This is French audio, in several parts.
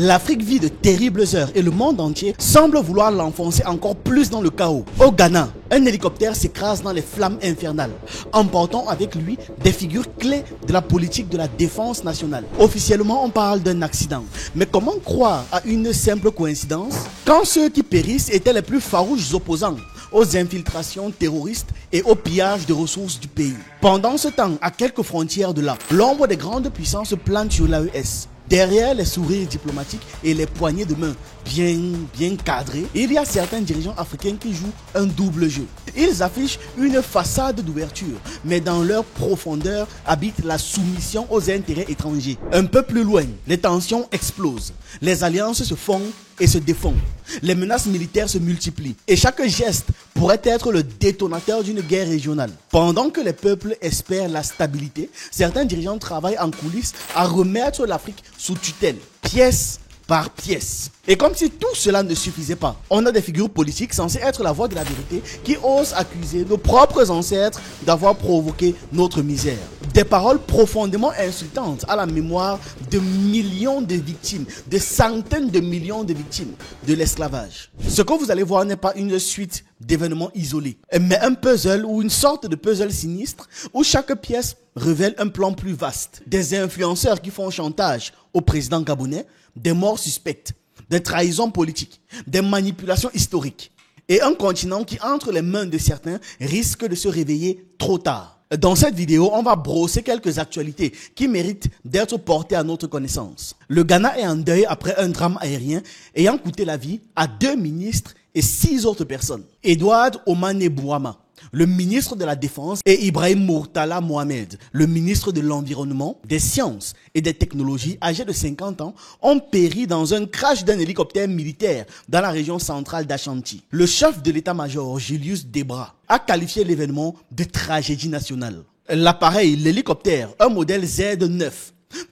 L'Afrique vit de terribles heures et le monde entier semble vouloir l'enfoncer encore plus dans le chaos. Au Ghana, un hélicoptère s'écrase dans les flammes infernales, emportant avec lui des figures clés de la politique de la défense nationale. Officiellement, on parle d'un accident. Mais comment croire à une simple coïncidence quand ceux qui périssent étaient les plus farouches opposants aux infiltrations terroristes et au pillage de ressources du pays? Pendant ce temps, à quelques frontières de là, l'ombre des grandes puissances plane sur l'AES. Derrière les sourires diplomatiques et les poignées de main bien cadrées, il y a certains dirigeants africains qui jouent un double jeu. Ils affichent une façade d'ouverture, mais dans leur profondeur habite la soumission aux intérêts étrangers. Un peu plus loin, les tensions explosent, les alliances se font et se défont. Les menaces militaires se multiplient et chaque geste pourrait être le détonateur d'une guerre régionale. Pendant que les peuples espèrent la stabilité, certains dirigeants travaillent en coulisses à remettre l'Afrique sous tutelle, pièce par pièce. Et comme si tout cela ne suffisait pas, on a des figures politiques censées être la voix de la vérité qui osent accuser nos propres ancêtres d'avoir provoqué notre misère. Des paroles profondément insultantes à la mémoire de millions de victimes, de centaines de millions de victimes de l'esclavage. Ce que vous allez voir n'est pas une suite d'événements isolés, mais un puzzle ou une sorte de puzzle sinistre où chaque pièce révèle un plan plus vaste. Des influenceurs qui font chantage au président gabonais, des morts suspectes, des trahisons politiques, des manipulations historiques et un continent qui, entre les mains de certains, risque de se réveiller trop tard. Dans cette vidéo, on va brosser quelques actualités qui méritent d'être portées à notre connaissance. Le Ghana est en deuil après un drame aérien ayant coûté la vie à 2 ministres et 6 autres personnes. Edouard Omane Bouama, le ministre de la Défense, et Ibrahim Murtala Mohamed, le ministre de l'Environnement, des Sciences et des Technologies, âgés de 50 ans, ont péri dans un crash d'un hélicoptère militaire dans la région centrale d'Ashanti. Le chef de l'état-major, Julius Debra, a qualifié l'événement de tragédie nationale. L'appareil, l'hélicoptère, un modèle Z9,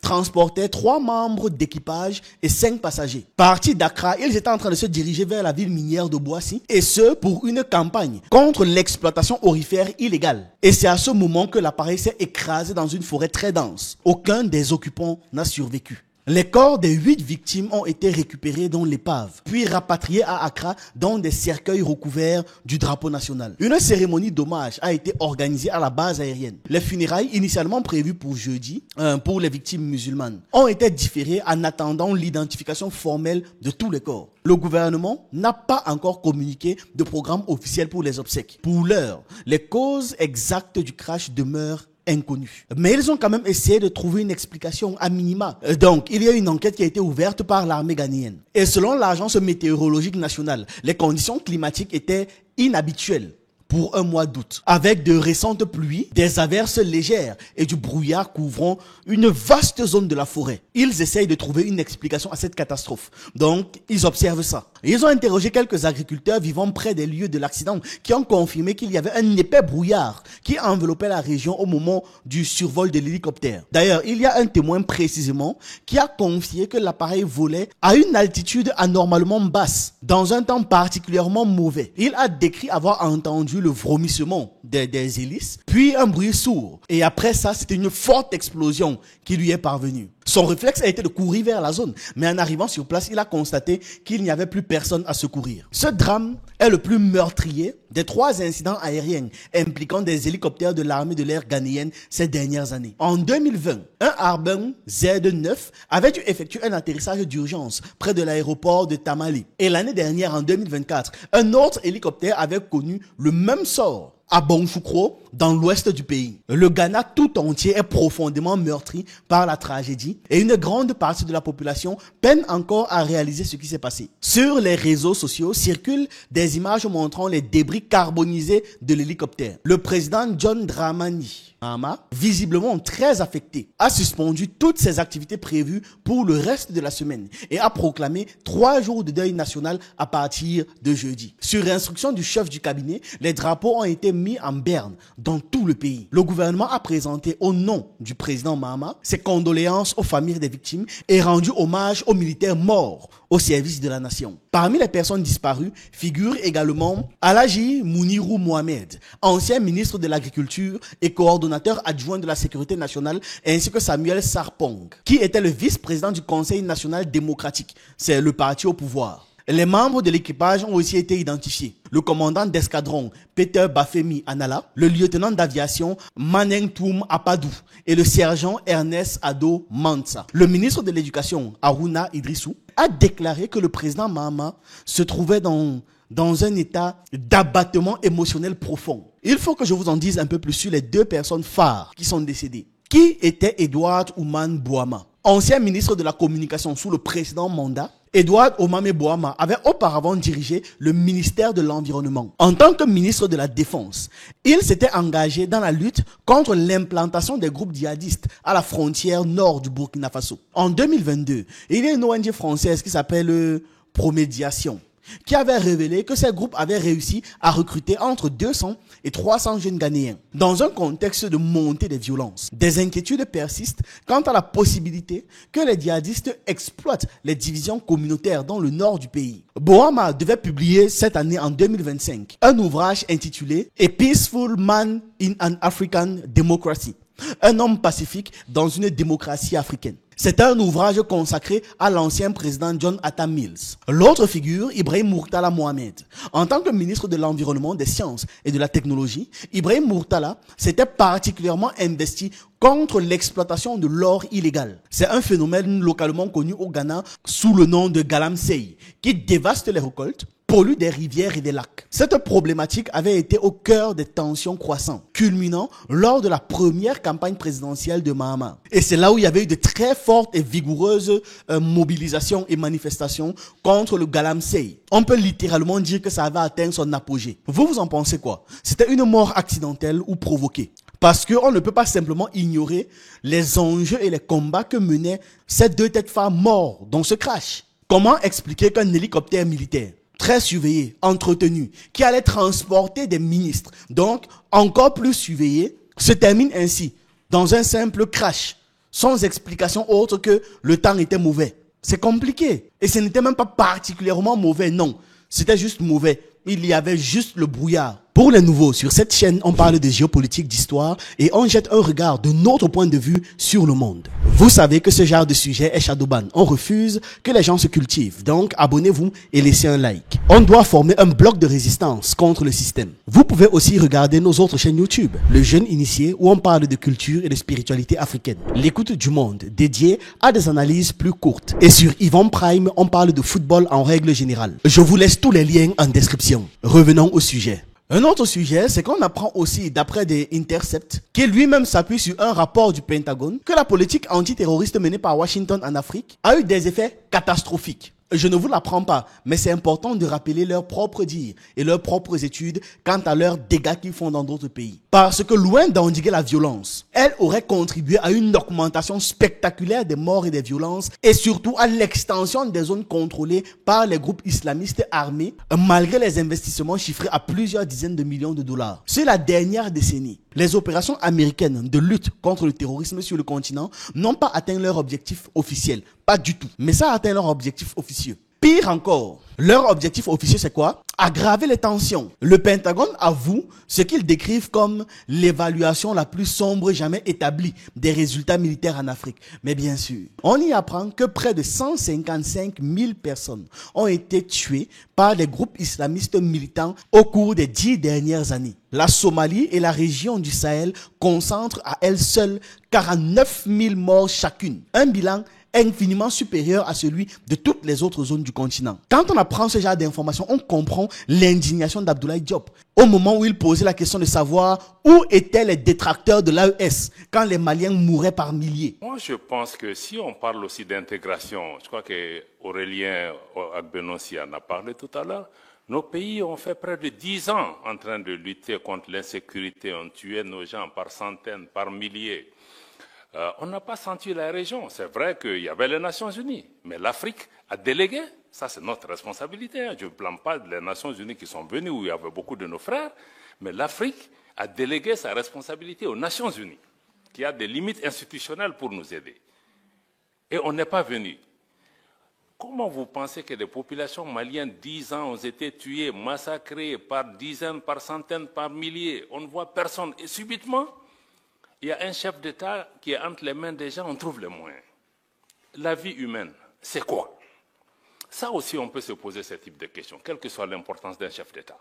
transportait 3 membres d'équipage et 5 passagers. Partis d'Accra, ils étaient en train de se diriger vers la ville minière de Boissy, et ce pour une campagne contre l'exploitation aurifère illégale. Et c'est à ce moment que l'appareil s'est écrasé dans une forêt très dense. Aucun des occupants n'a survécu. Les corps des 8 victimes ont été récupérés dans l'épave, puis rapatriés à Accra dans des cercueils recouverts du drapeau national. Une cérémonie d'hommage a été organisée à la base aérienne. Les funérailles, initialement prévues pour jeudi, pour les victimes musulmanes, ont été différées en attendant l'identification formelle de tous les corps. Le gouvernement n'a pas encore communiqué de programme officiel pour les obsèques. Pour l'heure, les causes exactes du crash demeurent inconnus. Mais ils ont quand même essayé de trouver une explication à minima. Donc, il y a une enquête qui a été ouverte par l'armée ghanéenne. Et selon l'agence météorologique nationale, les conditions climatiques étaient inhabituelles pour un mois d'août, avec de récentes pluies, des averses légères et du brouillard couvrant une vaste zone de la forêt. Ils essayent de trouver une explication à cette catastrophe. Donc, ils observent ça. Ils ont interrogé quelques agriculteurs vivant près des lieux de l'accident qui ont confirmé qu'il y avait un épais brouillard qui enveloppait la région au moment du survol de l'hélicoptère. D'ailleurs, il y a un témoin précisément qui a confié que l'appareil volait à une altitude anormalement basse, dans un temps particulièrement mauvais. Il a décrit avoir entendu le vomissement des hélices, puis un bruit sourd. Et après ça, c'était une forte explosion qui lui est parvenue. Son réflexe a été de courir vers la zone, mais en arrivant sur place, il a constaté qu'il n'y avait plus personne à secourir. Ce drame est le plus meurtrier des 3 incidents aériens impliquant des hélicoptères de l'armée de l'air ghanéenne ces dernières années. En 2020, un Arbin Z9 avait dû effectuer un atterrissage d'urgence près de l'aéroport de Tamale. Et l'année dernière, en 2024, un autre hélicoptère avait connu le même sort à Bonfoukro, dans l'ouest du pays. Le Ghana tout entier est profondément meurtri par la tragédie et une grande partie de la population peine encore à réaliser ce qui s'est passé. Sur les réseaux sociaux circulent des images montrant les débris carbonisés de l'hélicoptère. Le président John Dramani Mahama, visiblement très affecté, a suspendu toutes ses activités prévues pour le reste de la semaine et a proclamé 3 jours de deuil national à partir de jeudi. Sur instruction du chef du cabinet, les drapeaux ont été mis en berne dans tout le pays. Le gouvernement a présenté au nom du président Mahama ses condoléances aux familles des victimes et rendu hommage aux militaires morts au service de la nation. Parmi les personnes disparues figure également Alhaji Mounirou Mohamed, ancien ministre de l'Agriculture et coordonnateur adjoint de la Sécurité nationale, ainsi que Samuel Sarpong, qui était le vice-président du Conseil national démocratique. C'est le parti au pouvoir. Les membres de l'équipage ont aussi été identifiés. Le commandant d'escadron Peter Bafemi Anala, le lieutenant d'aviation Maneng Toum Apadou et le sergent Ernest Ado Mansa. Le ministre de l'Éducation Haruna Idrissou a déclaré que le président Mahama se trouvait dans un état d'abattement émotionnel profond. Il faut que je vous en dise un peu plus sur les deux personnes phares qui sont décédées. Qui était Edouard Oumane Boama? Ancien ministre de la Communication sous le précédent mandat, Edouard Omame Boama avait auparavant dirigé le ministère de l'Environnement. En tant que ministre de la Défense, il s'était engagé dans la lutte contre l'implantation des groupes djihadistes à la frontière nord du Burkina Faso. En 2022, il y a une ONG française qui s'appelle Promédiation, qui avait révélé que ces groupes avaient réussi à recruter entre 200 et 300 jeunes Ghanéens. Dans un contexte de montée des violences, des inquiétudes persistent quant à la possibilité que les djihadistes exploitent les divisions communautaires dans le nord du pays. Boama devait publier cette année en 2025 un ouvrage intitulé « A Peaceful Man in an African Democracy ». Un homme pacifique dans une démocratie africaine. C'est un ouvrage consacré à l'ancien président John Atta Mills. L'autre figure, Ibrahim Murtala Mohamed. En tant que ministre de l'Environnement, des Sciences et de la Technologie, Ibrahim Murtala s'était particulièrement investi contre l'exploitation de l'or illégal. C'est un phénomène localement connu au Ghana sous le nom de galamsey, qui dévaste les récoltes, pollue des rivières et des lacs. Cette problématique avait été au cœur des tensions croissantes, culminant lors de la première campagne présidentielle de Mahama. Et c'est là où il y avait eu de très fortes et vigoureuses mobilisations et manifestations contre le galamsey. On peut littéralement dire que ça avait atteint son apogée. Vous en pensez quoi? C'était une mort accidentelle ou provoquée? Parce qu'on ne peut pas simplement ignorer les enjeux et les combats que menaient ces deux têtes phares morts dans ce crash. Comment expliquer qu'un hélicoptère militaire très surveillé, entretenu, qui allait transporter des ministres, donc encore plus surveillé, se termine ainsi, dans un simple crash, sans explication autre que le temps était mauvais? C'est compliqué. Et ce n'était même pas particulièrement mauvais, non. C'était juste mauvais. Il y avait juste le brouillard. Pour les nouveaux, sur cette chaîne, on parle de géopolitique, d'histoire et on jette un regard de notre point de vue sur le monde. Vous savez que ce genre de sujet est shadowban. On refuse que les gens se cultivent. Donc, abonnez-vous et laissez un like. On doit former un bloc de résistance contre le système. Vous pouvez aussi regarder nos autres chaînes YouTube. Le Jeune Initié, où on parle de culture et de spiritualité africaine. L'écoute du monde, dédié à des analyses plus courtes. Et sur Yvon Prime, on parle de football en règle générale. Je vous laisse tous les liens en description. Revenons au sujet. Un autre sujet, c'est qu'on apprend aussi, d'après des Intercepts, qui lui-même s'appuie sur un rapport du Pentagone, que la politique antiterroriste menée par Washington en Afrique a eu des effets catastrophiques. Je ne vous l'apprends pas, mais c'est important de rappeler leurs propres dires et leurs propres études quant à leurs dégâts qu'ils font dans d'autres pays. Parce que loin d'endiguer la violence, elle aurait contribué à une augmentation spectaculaire des morts et des violences et surtout à l'extension des zones contrôlées par les groupes islamistes armés malgré les investissements chiffrés à plusieurs dizaines de millions de dollars. Sur la dernière décennie, les opérations américaines de lutte contre le terrorisme sur le continent n'ont pas atteint leur objectif officiel. Pas du tout. Mais ça a atteint leur objectif officieux. Pire encore, leur objectif officieux c'est quoi? Aggraver les tensions. Le Pentagone avoue ce qu'ils décrivent comme l'évaluation la plus sombre jamais établie des résultats militaires en Afrique. Mais bien sûr, on y apprend que près de 155 000 personnes ont été tuées par les groupes islamistes militants au cours des 10 dernières années. La Somalie et la région du Sahel concentrent à elles seules 49 000 morts chacune. Un bilan infiniment supérieur à celui de toutes les autres zones du continent. Quand on apprend ce genre d'informations, on comprend l'indignation d'Abdoulaye Diop au moment où il posait la question de savoir où étaient les détracteurs de l'AES quand les Maliens mouraient par milliers. Moi, je pense que si on parle aussi d'intégration, je crois qu'Aurélien Agbenossi en a parlé tout à l'heure, nos pays ont fait près de 10 ans en train de lutter contre l'insécurité, on tuait nos gens par centaines, par milliers. On n'a pas senti la région. C'est vrai qu'il y avait les Nations Unies, mais l'Afrique a délégué. Ça, c'est notre responsabilité. Je ne blâme pas les Nations Unies qui sont venues, où il y avait beaucoup de nos frères, mais l'Afrique a délégué sa responsabilité aux Nations Unies, qui a des limites institutionnelles pour nous aider. Et on n'est pas venu. Comment vous pensez que des populations maliennes, 10 ans, ont été tuées, massacrées par dizaines, par centaines, par milliers? On ne voit personne. Et subitement, il y a un chef d'État qui est entre les mains des gens, on trouve les moyens. La vie humaine, c'est quoi? Ça aussi, on peut se poser ce type de questions, quelle que soit l'importance d'un chef d'État.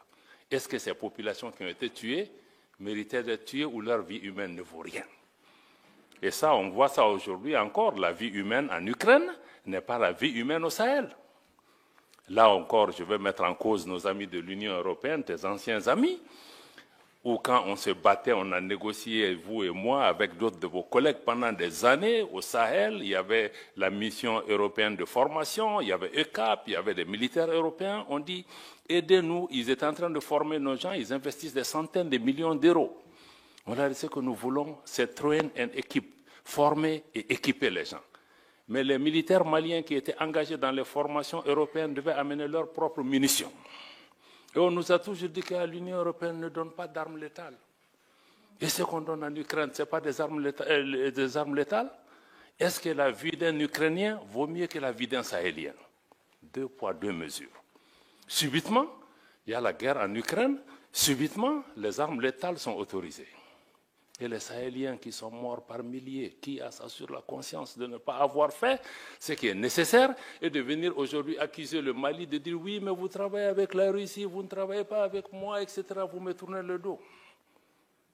Est-ce que ces populations qui ont été tuées méritaient d'être tuées ou leur vie humaine ne vaut rien? Et ça, on voit ça aujourd'hui encore. La vie humaine en Ukraine n'est pas la vie humaine au Sahel. Là encore, je vais mettre en cause nos amis de l'Union européenne, tes anciens amis, où quand on se battait, on a négocié, vous et moi, avec d'autres de vos collègues pendant des années au Sahel. Il y avait la mission européenne de formation, il y avait ECAP, il y avait des militaires européens. On dit, aidez-nous, ils étaient en train de former nos gens, ils investissent des centaines de millions d'euros. Voilà ce que nous voulons, c'est train and équipe, former et équiper les gens. Mais les militaires maliens qui étaient engagés dans les formations européennes devaient amener leurs propres munitions. Et on nous a toujours dit que l'Union européenne ne donne pas d'armes létales. Et ce qu'on donne en Ukraine, ce n'est pas des armes létales? Est-ce que la vie d'un Ukrainien vaut mieux que la vie d'un Sahélien? 2 poids, 2 mesures. Subitement, il y a la guerre en Ukraine, subitement, les armes létales sont autorisées. Et les Sahéliens qui sont morts par milliers, qui a ça sur la conscience de ne pas avoir fait ce qui est nécessaire et de venir aujourd'hui accuser le Mali de dire oui, mais vous travaillez avec la Russie, vous ne travaillez pas avec moi, etc. Vous me tournez le dos.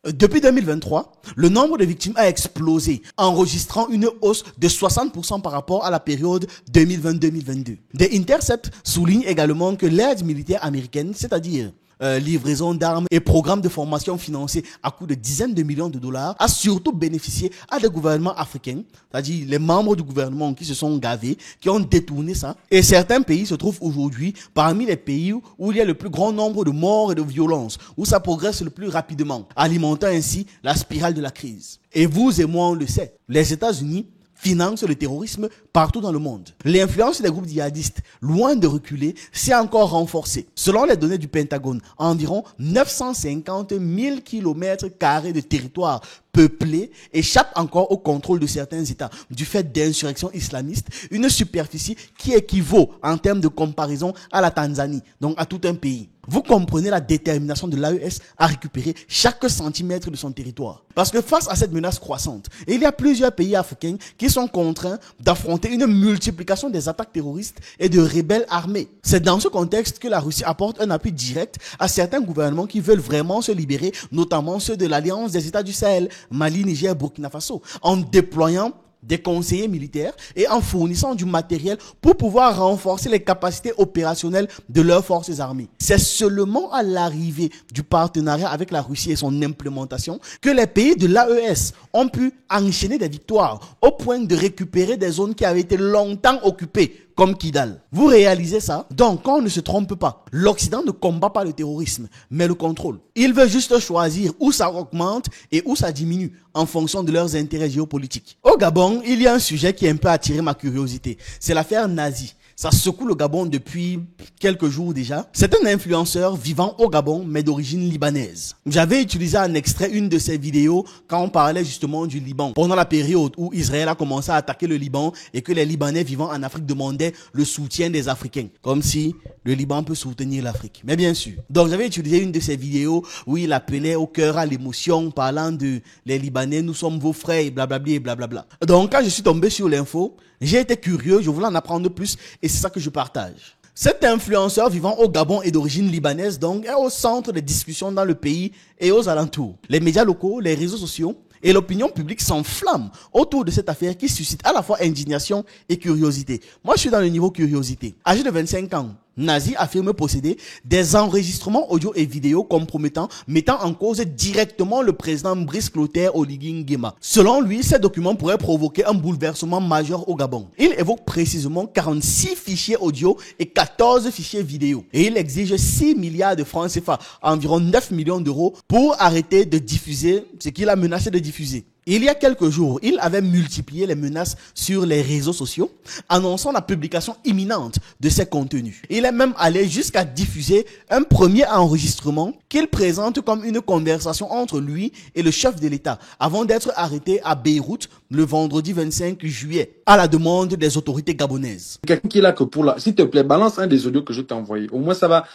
Depuis 2023, le nombre de victimes a explosé, enregistrant une hausse de 60% par rapport à la période 2020-2022. Des Intercept soulignent également que l'aide militaire américaine, c'est-à-dire livraison d'armes et programmes de formation financés à coût de dizaines de millions de dollars, a surtout bénéficié à des gouvernements africains, c'est-à-dire les membres du gouvernement qui se sont gavés, qui ont détourné ça. Et certains pays se trouvent aujourd'hui parmi les pays où il y a le plus grand nombre de morts et de violences, où ça progresse le plus rapidement, alimentant ainsi la spirale de la crise. Et vous et moi, on le sait, les États-Unis finance le terrorisme partout dans le monde. L'influence des groupes djihadistes, loin de reculer, s'est encore renforcée. Selon les données du Pentagone, environ 950 000 km² de territoire peuplé échappent encore au contrôle de certains États du fait d'insurrections islamistes, une superficie qui équivaut en termes de comparaison à la Tanzanie, donc à tout un pays. Vous comprenez la détermination de l'AES à récupérer chaque centimètre de son territoire. Parce que face à cette menace croissante, il y a plusieurs pays africains qui sont contraints d'affronter une multiplication des attaques terroristes et de rebelles armés. C'est dans ce contexte que la Russie apporte un appui direct à certains gouvernements qui veulent vraiment se libérer, notamment ceux de l'Alliance des États du Sahel, Mali, Niger, Burkina Faso, en déployant des conseillers militaires et en fournissant du matériel pour pouvoir renforcer les capacités opérationnelles de leurs forces armées. C'est seulement à l'arrivée du partenariat avec la Russie et son implémentation que les pays de l'AES ont pu enchaîner des victoires au point de récupérer des zones qui avaient été longtemps occupées, comme Kidal. Vous réalisez ça? Donc, on ne se trompe pas. L'Occident ne combat pas le terrorisme, mais le contrôle. Il veut juste choisir où ça augmente et où ça diminue en fonction de leurs intérêts géopolitiques. Au Gabon, il y a un sujet qui a un peu attiré ma curiosité. C'est l'affaire Nazi. Ça secoue le Gabon depuis quelques jours déjà. C'est un influenceur vivant au Gabon, mais d'origine libanaise. J'avais utilisé en extrait une de ses vidéos quand on parlait justement du Liban. Pendant la période où Israël a commencé à attaquer le Liban et que les Libanais vivant en Afrique demandaient le soutien des Africains. Comme si le Liban peut soutenir l'Afrique. Mais bien sûr. Donc j'avais utilisé une de ses vidéos où il appelait au cœur à l'émotion, parlant de les Libanais, nous sommes vos frères et blablabla et blablabla. Donc quand je suis tombé sur l'info, j'ai été curieux, je voulais en apprendre plus et c'est ça que je partage. Cet influenceur vivant au Gabon et d'origine libanaise donc est au centre des discussions dans le pays et aux alentours. Les médias locaux, les réseaux sociaux et l'opinion publique s'enflamment autour de cette affaire qui suscite à la fois indignation et curiosité. Moi, je suis dans le niveau curiosité. Âgé de 25 ans, Nazi affirme posséder des enregistrements audio et vidéo compromettants mettant en cause directement le président Brice Clotaire Oligui Nguema. Selon lui, ces documents pourraient provoquer un bouleversement majeur au Gabon. Il évoque précisément 46 fichiers audio et 14 fichiers vidéo. Et il exige 6 milliards de francs CFA, environ 9 millions d'euros, pour arrêter de diffuser ce qu'il a menacé de diffuser. Il y a quelques jours, il avait multiplié les menaces sur les réseaux sociaux, annonçant la publication imminente de ses contenus. Il est même allé jusqu'à diffuser un premier enregistrement qu'il présente comme une conversation entre lui et le chef de l'État, avant d'être arrêté à Beyrouth le vendredi 25 juillet, à la demande des autorités gabonaises. Quelqu'un qui est là que pour la... S'il te plaît, balance un des audios que je t'ai envoyé. Au moins, ça va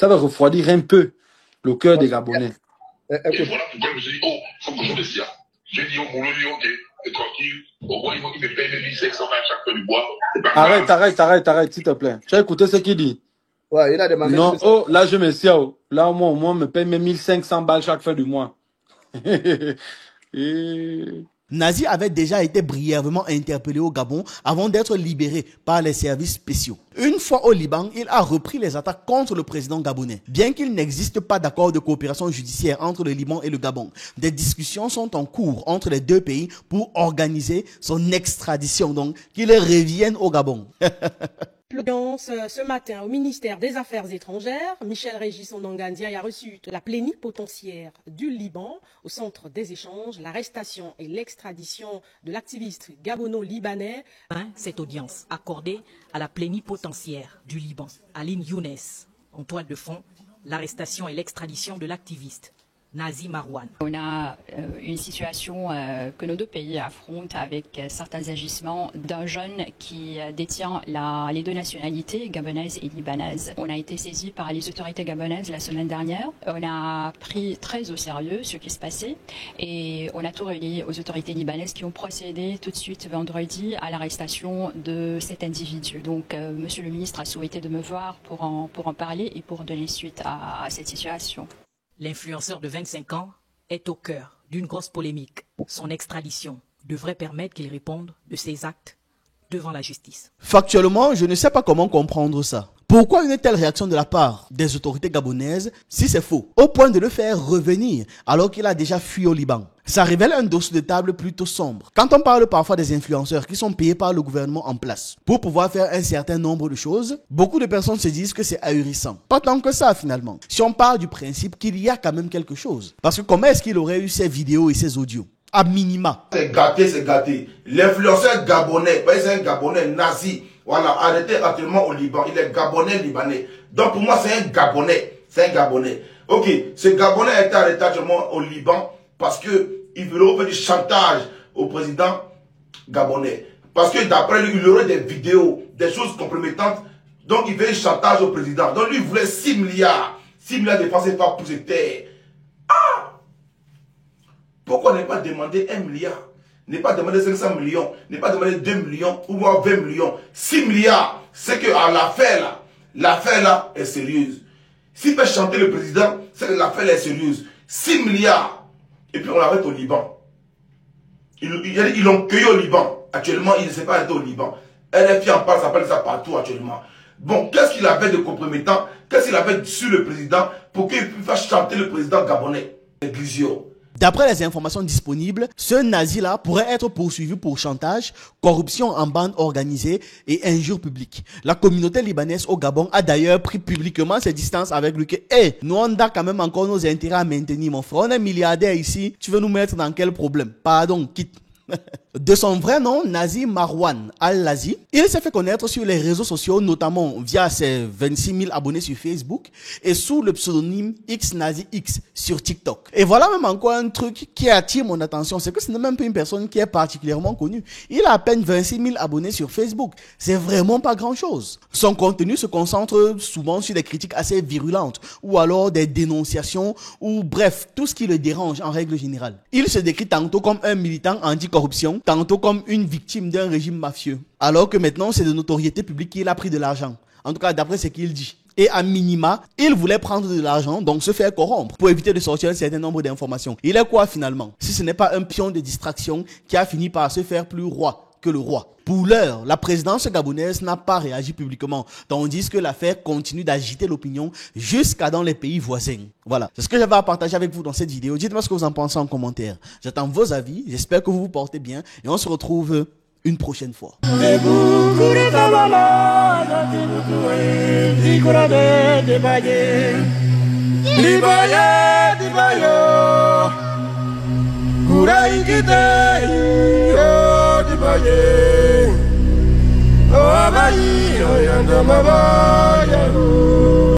refroidir un peu le cœur des Gabonais. Et voilà pourquoi je me suis dit, oh, faut que je le dise. J'ai dit, oh, pour le dire, ok, et tranquille. Au moins, il faut qu'il me paye 1500 à chaque fois du bois. Arrête, s'il te plaît. Tu as écouté ce qu'il dit? Ouais, il a demandé. Non, oh, là, je me suis, oh. Là, au moins, on me paye mes 1500 balles chaque fin du mois. Nazi avait déjà été brièvement interpellé au Gabon avant d'être libéré par les services spéciaux. Une fois au Liban, il a repris les attaques contre le président gabonais. Bien qu'il n'existe pas d'accord de coopération judiciaire entre le Liban et le Gabon, des discussions sont en cours entre les deux pays pour organiser son extradition, donc qu'il revienne au Gabon. L'audience ce matin au ministère des Affaires étrangères, Michel Régis Ondangandia a reçu la plénipotentiaire du Liban au centre des échanges, l'arrestation et l'extradition de l'activiste gabono-libanais. Cette audience accordée à la plénipotentiaire du Liban, Aline Younes, en toile de fond, l'arrestation et l'extradition de l'activiste Nazi Marwan. On a une situation que nos deux pays affrontent avec certains agissements d'un jeune qui détient les deux nationalités, gabonaise et libanaise. On a été saisi par les autorités gabonaises la semaine dernière. On a pris très au sérieux ce qui se passait et on a tout relayé aux autorités libanaises qui ont procédé tout de suite vendredi à l'arrestation de cet individu. Donc, monsieur le ministre a souhaité de me voir pour en parler et pour donner suite à cette situation. L'influenceur de 25 ans est au cœur d'une grosse polémique. Son extradition devrait permettre qu'il réponde de ses actes devant la justice. Factuellement, je ne sais pas comment comprendre ça. Pourquoi une telle réaction de la part des autorités gabonaises si c'est faux, au point de le faire revenir alors qu'il a déjà fui au Liban? Ça révèle un dossier de table plutôt sombre. Quand on parle parfois des influenceurs qui sont payés par le gouvernement en place pour pouvoir faire un certain nombre de choses, beaucoup de personnes se disent que c'est ahurissant. Pas tant que ça finalement. Si on part du principe qu'il y a quand même quelque chose. Parce que comment est-ce qu'il aurait eu ces vidéos et ces audios? À minima. C'est gâté. L'influenceur gabonais, c'est un gabonais nazi. Voilà, arrêté actuellement au Liban. Il est gabonais-libanais. Donc pour moi, c'est un gabonais. Ok, ce gabonais a été arrêté actuellement au Liban parce que il veut faire du chantage au président gabonais. Parce que d'après lui, il aurait des vidéos, des choses compromettantes. Donc il veut chantage au président. Donc lui, il voulait 6 milliards. 6 milliards de francs CFA pour ses terres. Pourquoi ne pas demander 1 milliard? Ne pas demander 500 millions, ne pas demander 2 millions ou moins 20 millions. 6 milliards, c'est que l'affaire là est sérieuse. S'il peut chanter le président, c'est que l'affaire est sérieuse. 6 milliards. Et puis on l'arrête au Liban. Ils l'ont cueilli au Liban. Actuellement, il ne s'est pas arrêté au Liban. RFI en parle, ça parle de ça partout actuellement. Bon, qu'est-ce qu'il avait de compromettant? Qu'est-ce qu'il avait sur le président pour qu'il puisse faire chanter le président gabonais? Négligio. D'après les informations disponibles, ce nazi-là pourrait être poursuivi pour chantage, corruption en bande organisée et injure publique. La communauté libanaise au Gabon a d'ailleurs pris publiquement ses distances avec lui que nous on a quand même encore nos intérêts à maintenir, mon frère. On est milliardaire ici, tu veux nous mettre dans quel problème? Pardon, quitte. De son vrai nom, Nazi Marwan Al-Lazi, il s'est fait connaître sur les réseaux sociaux, notamment via ses 26 000 abonnés sur Facebook et sous le pseudonyme XNaziX sur TikTok. Et voilà même encore un truc qui attire mon attention, c'est que ce n'est même pas une personne qui est particulièrement connue. Il a à peine 26 000 abonnés sur Facebook. C'est vraiment pas grand chose. Son contenu se concentre souvent sur des critiques assez virulentes ou alors des dénonciations ou bref, tout ce qui le dérange en règle générale. Il se décrit tantôt comme un militant anti-corruption, tantôt comme une victime d'un régime mafieux. Alors que maintenant, c'est de notoriété publique qu'il a pris de l'argent. En tout cas, d'après ce qu'il dit. Et à minima, il voulait prendre de l'argent, donc se faire corrompre, pour éviter de sortir un certain nombre d'informations. Il est quoi finalement? Si ce n'est pas un pion de distraction qui a fini par se faire plus roi que le roi. Pour l'heure, la présidence gabonaise n'a pas réagi publiquement, tandis que l'affaire continue d'agiter l'opinion jusqu'à dans les pays voisins. Voilà, c'est ce que j'avais à partager avec vous dans cette vidéo. Dites-moi ce que vous en pensez en commentaire. J'attends vos avis, j'espère que vous vous portez bien et on se retrouve une prochaine fois. Murai kita yo di baye, oh bayi, oh yanda mabaya.